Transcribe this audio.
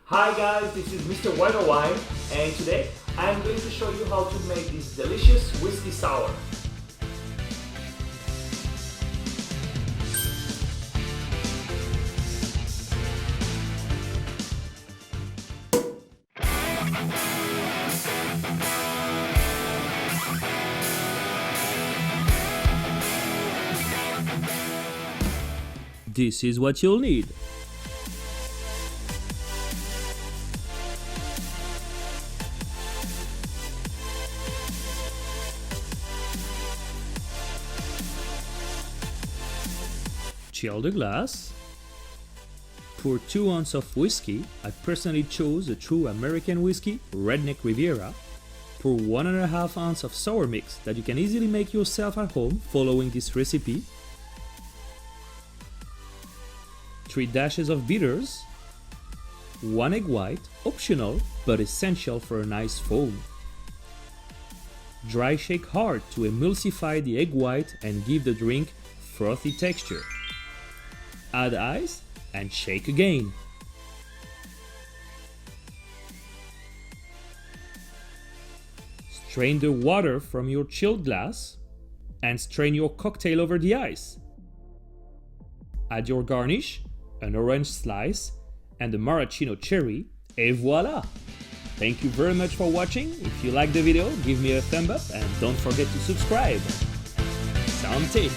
Hi guys, this is Mr. Wineowine, and today I'm going to show you how to make this delicious whiskey sour. This is what you'll need. Chill the glass. Pour 2 ounces of whiskey. I personally chose a true American whiskey, Redneck Riviera. Pour 1.5 ounces of sour mix that you can easily make yourself at home following this recipe. 3 dashes of bitters. 1 egg white, optional but essential for a nice foam. Dry shake hard to emulsify the egg white and give the drink frothy texture. Add ice and shake again. Strain the water from your chilled glass and strain your cocktail over the ice. Add your garnish, an orange slice, and a maraschino cherry, et voila! Thank you very much for watching. If you like the video, give me a thumb up and don't forget to subscribe. Santé!